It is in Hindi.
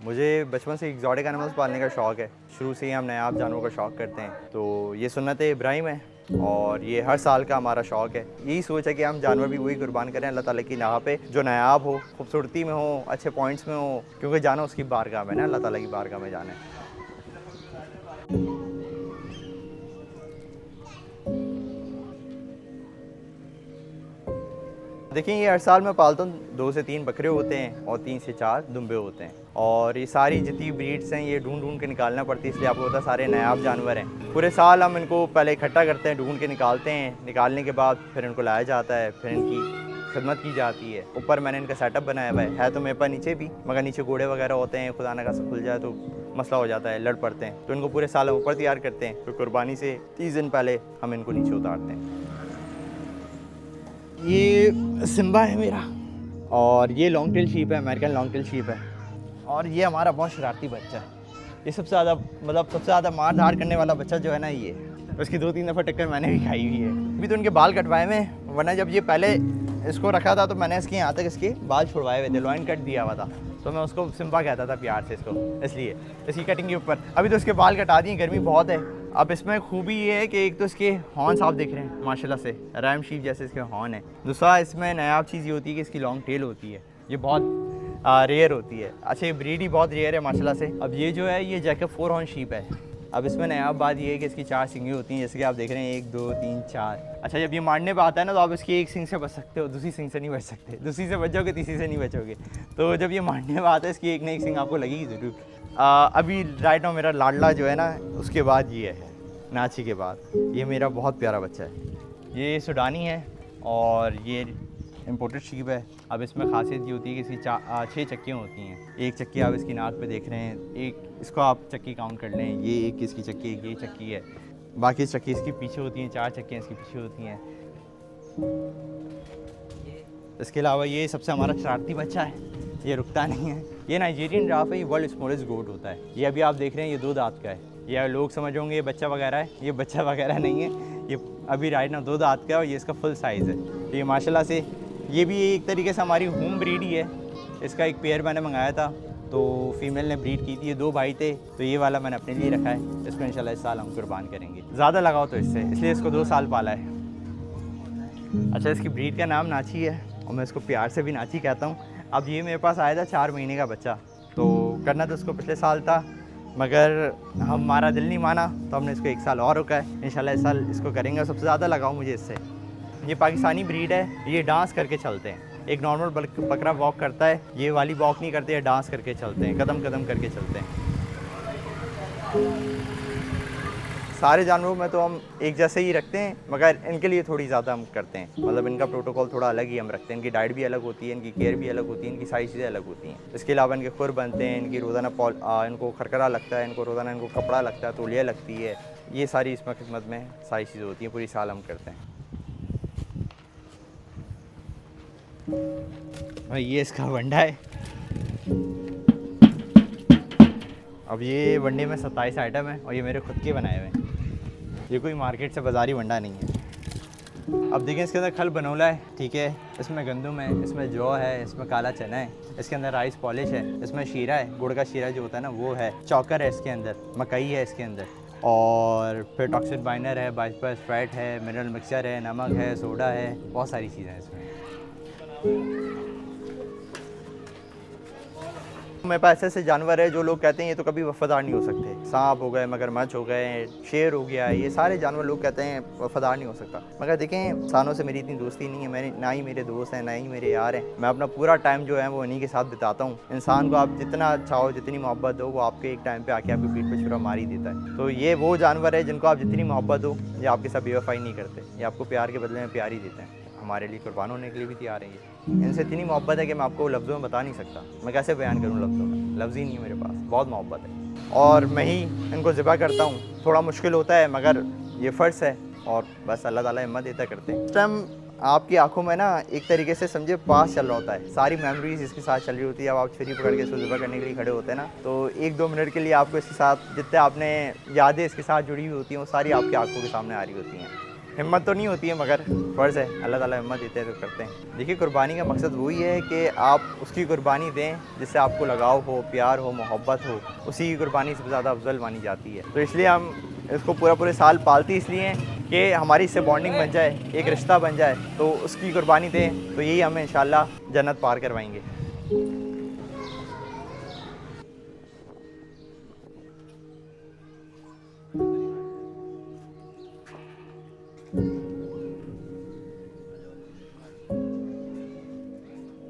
मुझे बचपन से एक्जॉटिक एनिमल्स पालने का शौक़ है। शुरू से ही हम नायाब जानवरों का शौक़ करते हैं, तो ये सुन्नत इब्राहिम है और ये हर साल का हमारा शौक़ है। यही सोच है कि हम जानवर भी वही कुर्बान करें अल्लाह ताला की राह पे, जो नायाब हो, खूबसूरती में हो, अच्छे पॉइंट्स में हो, क्योंकि जाना उसकी बारगाह में ना, अल्लाह ताला की बारगाह में जाना है। देखिए, ये हर साल मैं पालता हूँ। 2 से 3 बकरे होते हैं और 3 से 4 दुम्बे होते हैं। और ये सारी जितनी ब्रीड्स हैं ये ढूंढ ढूंढ के निकालना पड़ती है, इसलिए आपको पता है सारे नायाब जानवर हैं। पूरे साल हम इनको पहले इकट्ठा करते हैं, ढूंढ के निकालते हैं। निकालने के बाद फिर इनको लाया जाता है, फिर इनकी खिदमत की जाती है। ऊपर मैंने इनका सेटअप बनाया हुआ है तो मेरे पास नीचे भी, मगर नीचे घोड़े वगैरह होते हैं, खुदा न खास्ता खुल जाए तो मसला हो जाता है, लड़ पड़ते हैं। तो इनको पूरे साल हम ऊपर तैयार करते हैं, फिर कुर्बानी से 30 दिन पहले हम इनको नीचे उतारते हैं। ये सिम्बा है मेरा, और ये लॉन्ग टेल शीप है, अमेरिकन लॉन्ग टेल शीप है। और ये हमारा बहुत शरारती बच्चा है। ये सबसे ज़्यादा मार धार करने वाला बच्चा जो है ना, ये उसकी 2-3 दफ़ा टक्कर मैंने भी खाई हुई है। अभी तो इनके बाल कटवाए हुए हैं, वरना जब ये पहले इसको रखा था तो मैंने इसके यहाँ तक इसके बाल छुड़वाए हुए थे, लॉइन कट दिया हुआ था। तो मैं उसको सिम्बा कहता था प्यार से इसको, इसलिए इसकी कटिंग के ऊपर। अभी तो इसके बाल कटा दिए, गर्मी बहुत है। अब इसमें खूबी ये है कि एक तो इसके हॉर्न्स आप देख रहे हैं माशाल्लाह से, रैम शीप जैसे इसके हॉर्न है। दूसरा इसमें नायाब चीज़ ये होती है कि इसकी लॉन्ग टेल होती है, ये बहुत रेयर होती है। अच्छा, ये ब्रीड ही बहुत रेयर है माशाल्लाह से। अब ये जो है ये जैकब 4 हॉर्न शीप है। अब इसमें नायाब बात ये है कि इसकी 4 सींगें होती हैं, जैसे कि आप देख रहे हैं 1 2 3 4। अच्छा, जब ये मारने पर आता है ना तो आप इसकी एक सींग से बच सकते हो, दूसरी सींग से नहीं बच सकते। दूसरी से बच जाओगे, तीसरी से नहीं बचोगे। तो जब ये मारने पर आता है इसकी एक ना एक सींग आपको लगेगी ज़रूर। अभी राइट नाउ मेरा लाडला जो है ना, उसके बाद ये है, नाची के बाद। ये मेरा बहुत प्यारा बच्चा है। ये सुडानी है और ये इम्पोर्टेड शीप है। अब इसमें खासियत ये होती है कि इसकी 6 चक्कियाँ होती हैं। एक चक्की आप इसकी नाक पे देख रहे हैं, एक इसको आप चक्की काउंट कर लें, ये एक इसकी चक्की है, ये चक्की है। बाकी चक्की इसकी पीछे होती हैं, 4 चक्कियाँ इसकी पीछे होती हैं। इसके अलावा ये सबसे हमारा शरारती बच्चा है, ये रुकता नहीं है। ये नाइजीरियन जिराफ है, ये वर्ल्ड स्मॉलेस्ट गोट होता है। ये अभी आप देख रहे हैं, ये 2 दांत का है। या लोग समझ होंगे ये बच्चा वगैरह है, ये बच्चा वगैरह नहीं है। ये अभी राइट ना 2 दांत का है और ये इसका फुल साइज़ है। तो ये माशाल्लाह से ये भी एक तरीके से हमारी होम ब्रीड ही है। इसका एक पेयर मैंने मंगाया था, तो फीमेल ने ब्रीड की थी। ये 2 भाई थे, तो ये वाला मैंने अपने लिए रखा है। इसको इंशाल्लाह इस साल हम कुर्बान करेंगे। ज़्यादा लगाओ तो इससे, इसलिए इसको 2 साल पाला है। अच्छा, इसकी ब्रीड का नाम नाची है और मैं इसको प्यार से भी नाची कहता हूँ। अब ये मेरे पास आया था 4 महीने का बच्चा, तो करना तो उसको पिछले साल था, मगर हमारा दिल नहीं माना, तो हमने इसको 1 साल और रुका है। इंशाल्लाह इस साल इसको करेंगे। सबसे ज़्यादा लगाओ मुझे इससे। ये पाकिस्तानी ब्रीड है, ये डांस करके चलते हैं। एक नॉर्मल बकरा वॉक करता है, ये वाली वॉक नहीं करते, ये डांस करके चलते हैं, कदम कदम करके चलते हैं। सारे जानवरों में तो हम एक जैसे ही रखते हैं, मगर इनके लिए थोड़ी ज़्यादा हम करते हैं। मतलब इनका प्रोटोकॉल थोड़ा अलग ही हम रखते हैं। इनकी डाइट भी अलग होती है, इनकी केयर भी अलग होती है, इनकी सारी चीज़ें अलग होती हैं। इसके अलावा इनके खुर बनते हैं, इनकी रोज़ाना इनको खरकरा लगता है, इनको रोज़ाना इनको कपड़ा लगता है, तौलिया लगती है। ये सारी इसमें खिदमत में सारी चीज़ें होती हैं, पूरी साल हम करते हैं। भाई ये इसका वंडा है। अब ये वनडे में 27 आइटम है और ये मेरे खुद के बनाए हुए हैं। ये कोई मार्केट से बाज़ारी वंडा नहीं है। अब देखें, इसके अंदर खल बनोला है, ठीक है, इसमें गंदम है, इसमें जौ है, इसमें काला चना है, इसके अंदर राइस पॉलिश है, इसमें शीरा है, गुड़ का शीरा जो होता है ना वो है, चौकर है इसके अंदर, मकई है इसके अंदर, और फिर टॉक्सिन बाइनर है, बाइस्पर फैट है, मिनरल मिक्सचर है, नमक है, सोडा है, बहुत सारी चीज़ें हैं इसमें। मेरे पास ऐसे जानवर है जो लोग कहते हैं ये तो कभी वफादार नहीं हो सकते। सांप हो गए, मगरमच्छ हो गए, शेर हो गया, ये सारे जानवर लोग कहते हैं वफादार नहीं हो सकता। मगर देखें, इंसानों से मेरी इतनी दोस्ती नहीं है। मैंने ना ही मेरे दोस्त हैं, ना ही मेरे यार हैं। मैं अपना पूरा टाइम जो है वो इन्हीं के साथ बिताता हूँ। इंसान को आप जितना चाहो, जितनी मोहब्बत दो, वो आपके एक टाइम पर आके आपकी पीठ पर छुरा मार ही देता है। तो ये वो जानवर है जिनको आप जितनी मोहब्बत दो, ये आपके साथ बेवफाई नहीं करते, ये आपको प्यार के बदले में प्यार ही देते हैं। हमारे लिए कुर्बान होने के लिए भी तैयार है। ये इनसे इतनी मोहब्बत है कि मैं आपको लफ्ज़ों में बता नहीं सकता। मैं कैसे बयान करूँ लफ्ज़ों में, लफ्ज़ ही नहीं है मेरे पास। बहुत मोहब्बत है और मैं ही इनको ज़िबा करता हूँ। थोड़ा मुश्किल होता है, मगर ये फ़र्ज़ है और बस अल्लाह ताला हिम्मत देता करते हैं। इस टाइम आपकी आंखों में ना एक तरीके से समझे पास चल रहा होता है, सारी मेमोरीज इसके साथ चल रही होती है। अब आप छुरी पकड़ के इसको ज़िबा करने के लिए खड़े होते हैं ना, तो 1-2 मिनट के लिए आपको इसके साथ जितने आपने यादें इसके साथ जुड़ी हुई होती हैं वो सारी आपकी आंखों के सामने आ रही होती हैं। हिम्मत तो नहीं होती है मगर फ़र्ज़ है, अल्लाह ताला हिम्मत देते हैं तो करते हैं। देखिए कुर्बानी का मकसद वही है कि आप उसकी कुर्बानी दें जिससे आपको लगाव हो, प्यार हो, मोहब्बत हो, उसी की कुर्बानी सबसे ज़्यादा अफजल मानी जाती है। तो इसलिए हम इसको पूरे साल पालते इसलिए हैं कि हमारी इससे बॉन्डिंग बन जाए, एक रिश्ता बन जाए, तो उसकी कुर्बानी दें तो यही हमें इंशाल्लाह जन्नत पार करवाएंगे।